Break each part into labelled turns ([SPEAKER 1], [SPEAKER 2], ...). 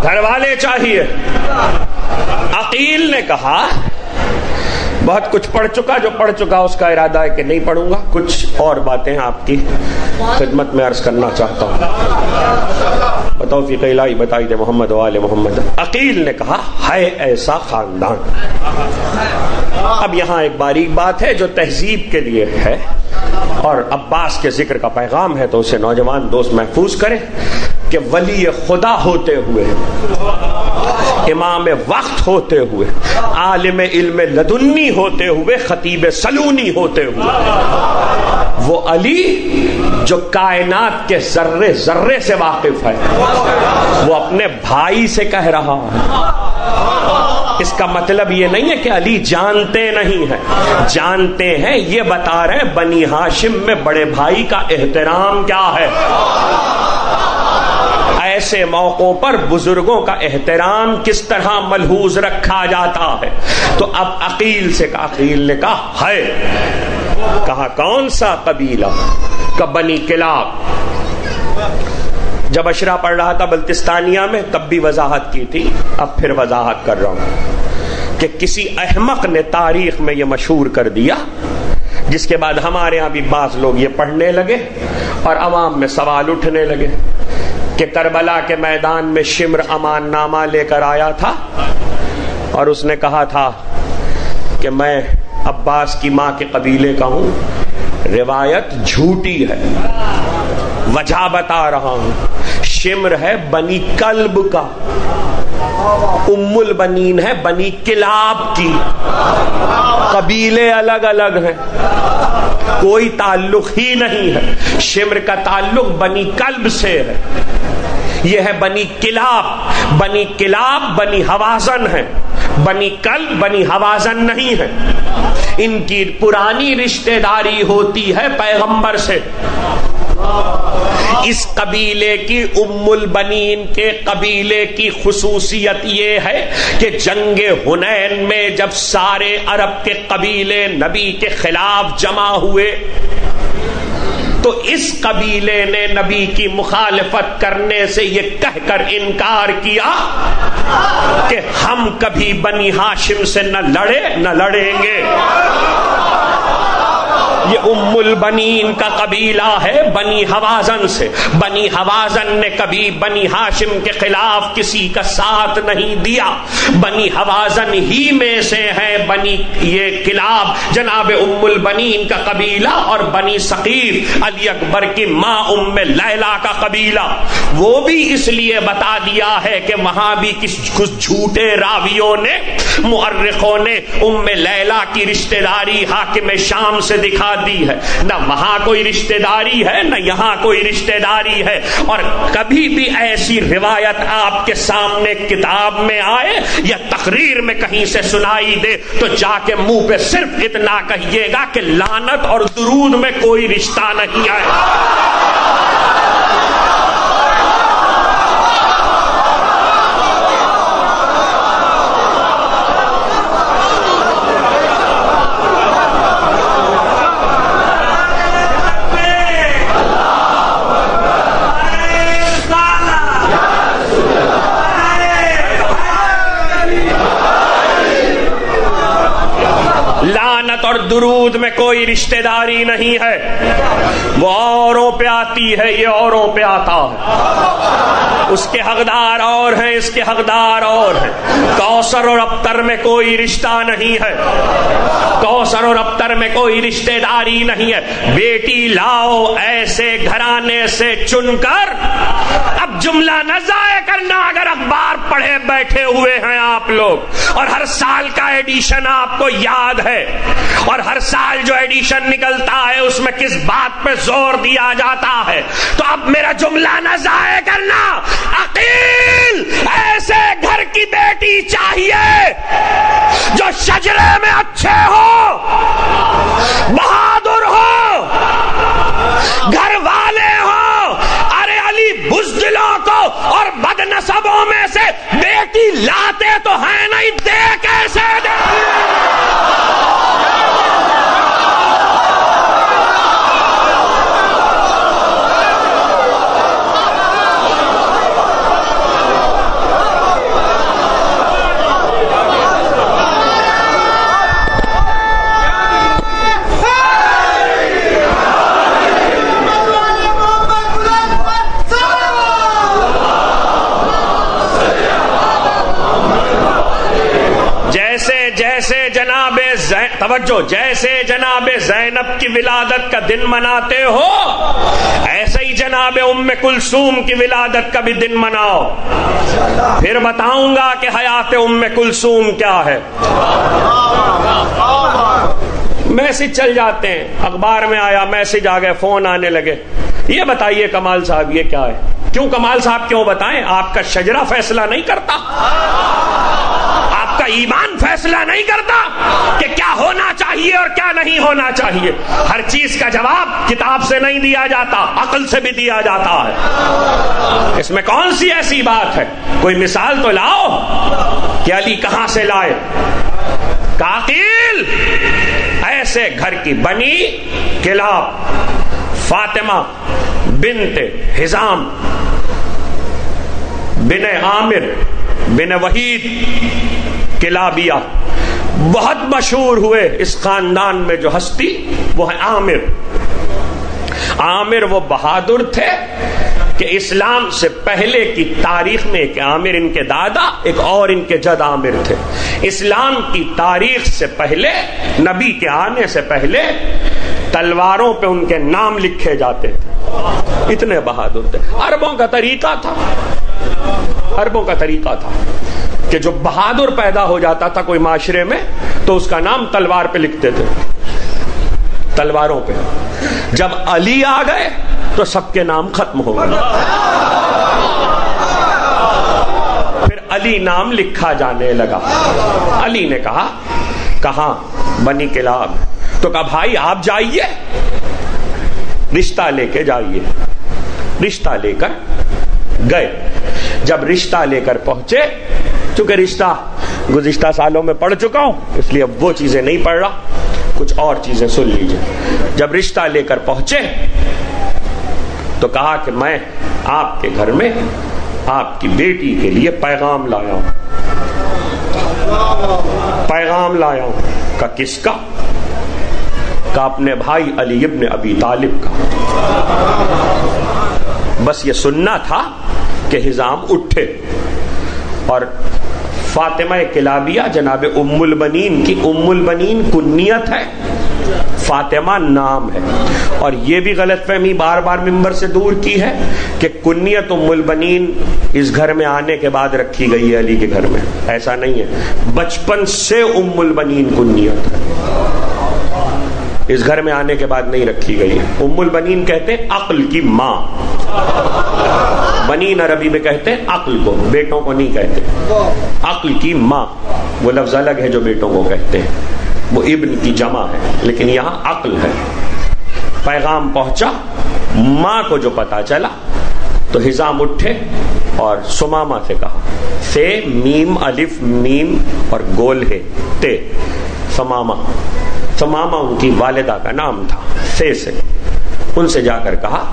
[SPEAKER 1] گھر والے چاہیے. عقیل نے کہا بہت کچھ پڑھ چکا، جو پڑھ چکا اس کا ارادہ ہے کہ نہیں پڑھوں گا، کچھ اور باتیں آپ کی خدمت میں عرض کرنا چاہتا ہوں. بتوفیق الہی بتائی دے محمد و آل محمد. عقیل نے کہا ہے ایسا خاندان. اب یہاں ایک باریک بات ہے جو تہذیب کے لیے ہے اور عباس کے ذکر کا پیغام ہے، تو اسے نوجوان دوست محفوظ کریں کہ ولی خدا ہوتے ہوئے، امام وقت ہوتے ہوئے، عالم علم لدنی ہوتے ہوئے، خطیب سلونی ہوتے ہوئے، وہ علی جو کائنات کے ذرے ذرے سے واقف ہے، وہ اپنے بھائی سے کہہ رہا ہے. اس کا مطلب یہ نہیں ہے کہ علی جانتے نہیں ہیں، جانتے ہیں. یہ بتا رہے ہیں بنی ہاشم میں بڑے بھائی کا احترام کیا ہے. ایسے موقعوں پر بزرگوں کا احترام کس طرح ملحوظ رکھا جاتا ہے. تو اب عقیل سے کہا، عقیل نے کہا ہے. کہا کون سا قبیلہ؟ کہ بنی کلاب. جب اشرا پڑھ رہا تھا بلتستانیہ میں تب بھی وضاحت کی تھی، اب پھر وضاحت کر رہا ہوں کہ کسی احمق نے تاریخ میں یہ مشہور کر دیا، جس کے بعد ہمارے ہاں بھی بعض لوگ یہ پڑھنے لگے اور عوام میں سوال اٹھنے لگے کہ کربلا کے میدان میں شمر امان نامہ لے کر آیا تھا اور اس نے کہا تھا کہ میں عباس کی ماں کے قبیلے کا ہوں. روایت جھوٹی ہے، وجہ بتا رہا ہوں. شمر ہے بنی کلب کا، ام البنین ہے بنی کلاب کی. قبیلے الگ الگ ہیں، کوئی تعلق ہی نہیں ہے. شمر کا تعلق بنی کلب سے ہے. یہ ہے بنی کلاب. بنی کلاب بنی حوازن ہے، بنی کلب بنی حوازن نہیں ہے. ان کی پرانی رشتہ داری ہوتی ہے پیغمبر سے. اس قبیلے کی ام البنین کے قبیلے کی خصوصیت یہ ہے کہ جنگ حنین میں جب سارے عرب کے قبیلے نبی کے خلاف جمع ہوئے تو اس قبیلے نے نبی کی مخالفت کرنے سے یہ کہہ کر انکار کیا کہ ہم کبھی بنی ہاشم سے نہ لڑے نہ لڑیں گے. یہ ام البنین کا قبیلہ ہے بنی حوازن سے. بنی حوازن نے کبھی بنی ہاشم کے خلاف کسی کا ساتھ نہیں دیا. بنی حوازن ہی میں سے ہے بنی یہ کلاب جناب ام البنین کا قبیلہ اور بنی ثقیف علی اکبر کی ماں ام لیلا کا قبیلہ. وہ بھی اس لیے بتا دیا ہے کہ وہاں بھی کچھ جھوٹے راویوں نے مؤرخوں نے ام لیلا کی رشتہ داری حاکم شام سے دکھا دی ہے. نہ وہاں کوئی رشتہ داری ہے نہ یہاں کوئی رشتہ داری ہے. اور کبھی بھی ایسی روایت آپ کے سامنے کتاب میں آئے یا تقریر میں کہیں سے سنائی دے تو جا کے منہ پہ صرف اتنا کہیے گا کہ لعنت اور درود میں کوئی رشتہ نہیں ہے. اور درود میں کوئی رشتہ داری نہیں ہے. وہ اوروں پہ آتی ہے، یہ اوروں پہ آتا ہے. اس کے حقدار اور ہیں، اس کے حقدار اور ہیں. کوثر اور ابتر میں کوئی رشتہ نہیں ہے. کوثر اور ابتر میں کوئی رشتہ داری نہیں ہے. بیٹی لاؤ ایسے گھرانے سے چن کر. اب جملہ نہ ضائع کرنا. اگر اخبار پڑھے بیٹھے ہوئے ہیں آپ لوگ اور ہر سال کا ایڈیشن آپ کو یاد ہے اور ہر سال جو ایڈیشن نکلتا ہے اس میں کس بات پہ زور دیا جاتا ہے، تو اب میرا جملہ نہ ضائع کرنا. عقیل ایسے گھر کی بیٹی چاہیے جو شجرے میں اچھے ہو، بہادر ہو، گھر والے ہو. ارے علی بزدلوں کو اور بد نسبوں میں سے بیٹی لاتے تو ہیں نہیں، دے کیسے دے. جیسے جناب توجہ جیسے جناب زینب کی ولادت کا دن مناتے ہو ایسے ہی جناب ام کلثوم کی ولادت کا بھی دن مناؤ. پھر بتاؤں گا کہ حیات ام کلثوم کیا ہے. میسج چل جاتے ہیں, اخبار میں آیا, میسج آ گئے, فون آنے لگے. یہ بتائیے کمال صاحب یہ کیا ہے؟ کیوں کمال صاحب کیوں بتائیں؟ آپ کا شجرہ فیصلہ نہیں کرتا, آپ کا ایمان فیصلہ نہیں کرتا کہ کیا ہونا چاہیے اور کیا نہیں ہونا چاہیے. ہر چیز کا جواب کتاب سے نہیں دیا جاتا, عقل سے بھی دیا جاتا ہے. اس میں کون سی ایسی بات ہے؟ کوئی مثال تو لاؤ کہ علی کہاں سے لائے. کاقیل ایسے گھر کی بنی کلاب فاطمہ بنت حزام بن عامر بن وحید کلابیہ, بہت مشہور ہوئے اس خاندان میں جو ہستی وہ ہے عامر. عامر وہ بہادر تھے کہ اسلام سے پہلے کی تاریخ میں ایک عامر ان کے دادا, ایک اور ان کے جد عامر تھے. اسلام کی تاریخ سے پہلے, نبی کے آنے سے پہلے تلواروں پہ ان کے نام لکھے جاتے تھے. اتنے بہادر تھے. عربوں کا طریقہ تھا, عربوں کا طریقہ تھا کہ جو بہادر پیدا ہو جاتا تھا کوئی معاشرے میں تو اس کا نام تلوار پہ لکھتے تھے, تلواروں پہ. جب علی آ گئے تو سب کے نام ختم ہو گئے. پھر علی نام لکھا جانے لگا. علی نے کہا کہاں؟ بنی کلاب. تو کہا بھائی آپ جائیے, رشتہ لے کے جائیے. رشتہ لے کر گئے. جب رشتہ لے کر پہنچے, چونکہ رشتہ گزشتہ سالوں میں پڑھ چکا ہوں اس لیے اب وہ چیزیں نہیں پڑھ رہا, کچھ اور چیزیں سن لیجئے. جب رشتہ لے کر پہنچے تو کہا کہ میں آپ کے گھر میں آپ کی بیٹی کے لیے پیغام لایا ہوں. پیغام لایا ہوں. کہ کس کا؟ کہ اپنے بھائی علی ابن ابی طالب کا. بس یہ سننا تھا کہ حزام اٹھے اور فاطمہ کلابیہ جناب ام البنین کی, ام البنین کنیت ہے, فاطمہ نام ہے. اور یہ بھی غلط فہمی بار بار ممبر سے دور کی ہے کہ کنیت ام البنین اس گھر میں آنے کے بعد رکھی گئی ہے علی کے گھر میں. ایسا نہیں ہے, بچپن سے ام البنین کنیت ہے, اس گھر میں آنے کے بعد نہیں رکھی گئی ہے. ام البنین کہتے ہیں عقل کی ماں. بنین عربی میں کہتے ہیں عقل کو, بیٹوں کو نہیں کہتے. عقل کی ماں وہ لفظ الگ ہے جو بیٹوں کو کہتے ہیں, وہ ابن کی جمع ہے, لیکن یہاں عقل ہے. پیغام پہنچا, ماں کو جو پتا چلا تو حزام اٹھے اور سمامہ سے کہا, سے میم الف میم اور گول ہے تے, سمامہ. سمامہ ان کی والدہ کا نام تھا, سے. ان سے جا کر کہا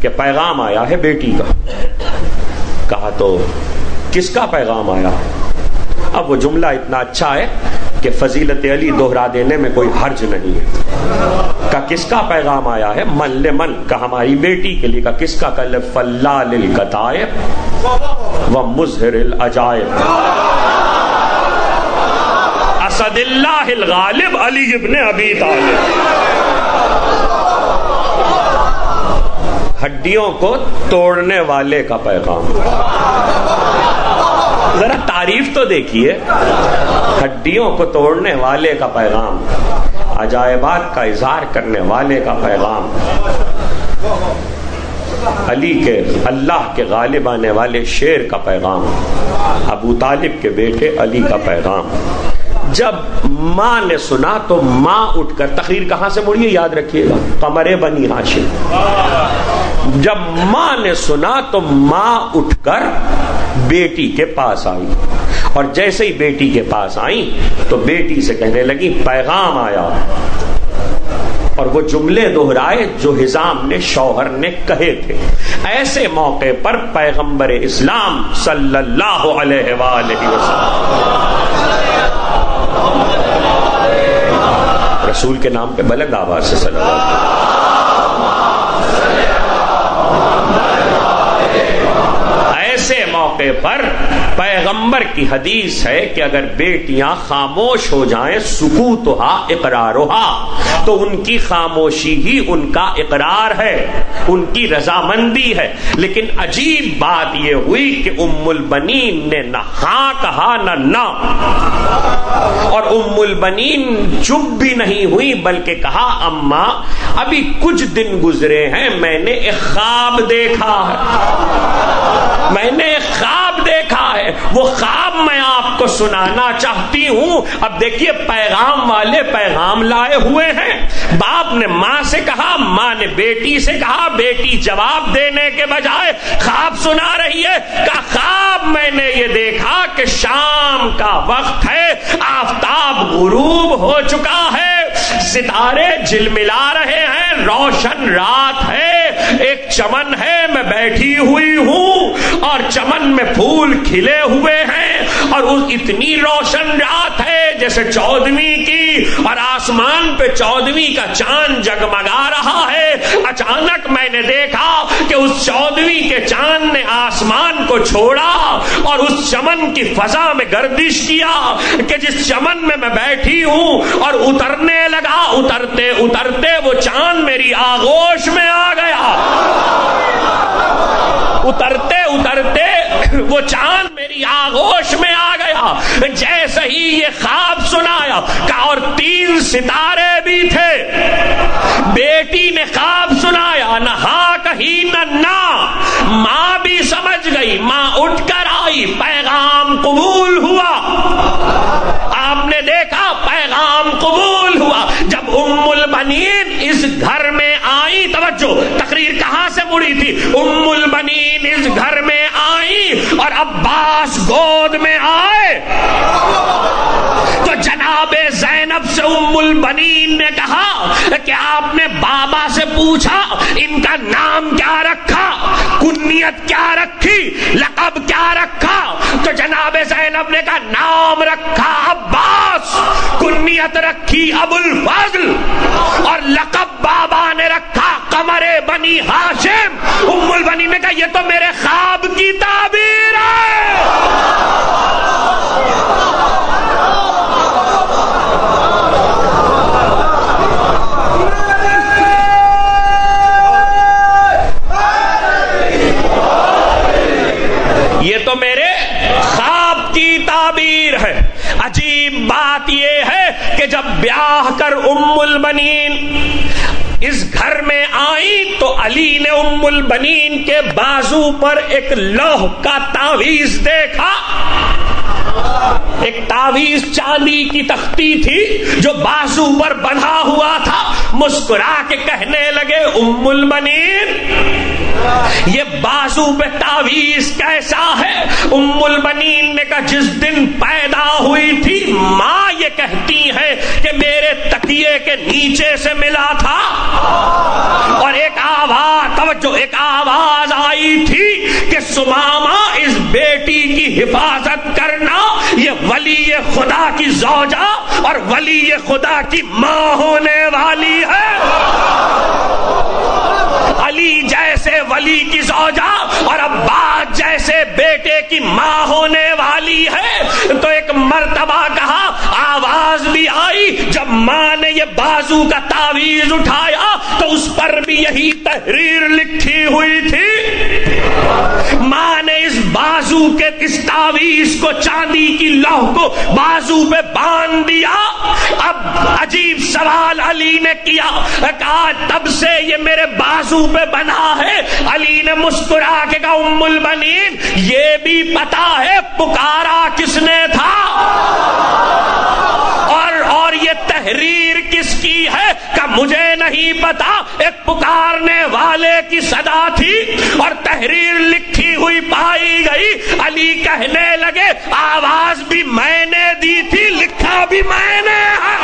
[SPEAKER 1] کہ پیغام آیا ہے بیٹی کا. کہا تو کس کا پیغام آیا؟ اب وہ جملہ اتنا اچھا ہے کہ فضیلت علی دوہرا دینے میں کوئی حرج نہیں ہے. کہ کس کا پیغام آیا ہے؟ من لمن, کا ہماری بیٹی کے لیے. کا کس کا؟ کہ فلال الکتائب و مظہر العجائب اسد اللہ الغالب علی ابن ابی طالب. ہڈیوں کو توڑنے والے کا پیغام. ذرا تعریف تو دیکھیے, ہڈیوں کو توڑنے والے کا پیغام, عجائبات کا اظہار کرنے والے کا پیغام, علی کے اللہ کے غالب آنے والے شیر کا پیغام, ابو طالب کے بیٹے علی کا پیغام. جب ماں نے سنا تو ماں اٹھ کر, تقریر کہاں سے مڑیے یاد رکھیے گا, قمر بنی ہاشم. جب ماں نے سنا تو ماں اٹھ کر بیٹی کے پاس آئی, اور جیسے ہی بیٹی کے پاس آئی تو بیٹی سے کہنے لگی پیغام آیا. اور وہ جملے دوہرائے جو حزام نے شوہر نے کہے تھے. ایسے موقع پر پیغمبر اسلام صلی اللہ علیہ وآلہ وسلم رسول کے نام پہ بلند آواز سے صلی اللہ علیہ وسلم. ایسے موقع پر پیغمبر کی حدیث ہے کہ اگر بیٹیاں خاموش ہو جائیں سکوتھا اقرارھا، تو ان کی خاموشی ہی ان کا اقرار ہے، ان کی رضامندی ہے. لیکن عجیب بات یہ ہوئی کہ ام البنین نے نہ ہاں کہا نہ، اور ام البنین چپ بھی نہیں ہوئی بلکہ کہا اماں ابھی کچھ دن گزرے ہیں، میں نے ایک خواب دیکھا ہے، میں نے ایک خواب دیکھا ہے، وہ خواب میں آپ کو سنانا چاہتی ہوں. اب دیکھیے پیغام والے پیغام لائے ہوئے ہیں. باپ نے ماں سے کہا، ماں نے بیٹی سے کہا، بیٹی جواب دینے کے بجائے خواب سنا رہی ہے. کہ خواب میں نے یہ دیکھا کہ شام کا وقت ہے، آفتاب غروب ہو چکا ہے، ستارے جلملا رہے ہیں، روشن رات ہے، ایک چمن ہے، میں بیٹھی ہوئی ہوں اور چمن میں پھول کھلے ہوئے ہیں اور اتنی روشن رات ہے جیسے 14ویں کی، اور آسمان پہ 14ویں کا چاند جگمگا رہا ہے. اچانک میں نے دیکھا کہ اس 14ویں کے چاند نے آسمان کو چھوڑا اور اس چمن کی فضا میں گردش کیا کہ جس چمن میں بیٹھی ہوں، اور اترنے لگا. اترتے اترتے وہ چاند میری آغوش میں آ گیا، اترتے اترتے وہ چاند میری آغوش میں آ گیا. جیسے ہی یہ خواب سنایا اور 3 ستارے بھی تھے. بیٹی نے خواب سنایا، نہ ہاں کہی نہ. ماں بھی سمجھ گئی، ماں اٹھ کر آئی، پیغام قبول ہوا. آپ نے دیکھا پیغام قبول ہوا. جب ام البنین اس گھر میں آئی، توجہ تقریر کہاں سے مڑی تھی، ام البنین اس گھر میں آئی اور عباس گود میں آئے تو جناب زینب سے ام البنین نے کہا کہ آپ نے بابا سے پوچھا ان کا نام کیا رکھا، کنیت کیا رکھی، لقب کیا رکھا؟ تو جناب زینب نے کہا نام رکھا عباس، کنیت رکھی ابو الفضل، اور لقب بابا نے رکھا قمر بنی ہاشم. ام البنین نے کہا یہ تو میرے خواب کی تعبیر ہے. یہ تو میرے خواب کی تعبیر ہے. عجیب بات یہ ہے کہ جب بیاہ کر ام البنین اس گھر میں آئی تو علی نے ام البنین کے بازو پر ایک لوح کا تعویذ دیکھا. ایک تعویذ چاندی کی تختی تھی جو بازو پر بندھا ہوا تھا. مسکرا کے کہنے لگے ام البنین یہ بازو پہ تعویذ کیسا ہے؟ ام البنین نے کہا جس دن پیدا ہوئی تھی ماں یہ کہتی ہے کہ میرے تکیے کے نیچے سے ملا تھا، اور ایک آواز، توجہ، ایک آواز آئی تھی کہ سمامہ اس بیٹی کی حفاظت کرنا، یہ ولی خدا کی زوجہ اور ولی خدا کی ماں ہونے والی ہے. علی جیسے ولی کی زوجہ اور عباس جیسے بیٹے کی ماں ہونے والی ہے. تو ایک مرتبہ کہا، آواز بھی آئی، جب ماں نے یہ بازو کا تعویذ اٹھایا تو اس پر بھی یہی تحریر لکھی ہوئی تھی. ماں نے اس بازو کے اس تعویذ کو، چاندی کی لوح کو بازو پہ باندھ دیا. اب عجیب سوال علی نے کیا، کہا تب سے یہ میرے بازو پہ بنا ہے. علی نے مسکرا کے کہا ام البنین یہ بھی پتا ہے پکارا کس نے تھا اور یہ تحریر کس کی ہے؟ کہ مجھے نہیں پتا، ایک پکارنے والے کی صدا تھی اور تحریر لکھی ہوئی پائی گئی. علی کہنے لگے آواز بھی میں نے دی تھی، لکھا بھی میں نے ہے.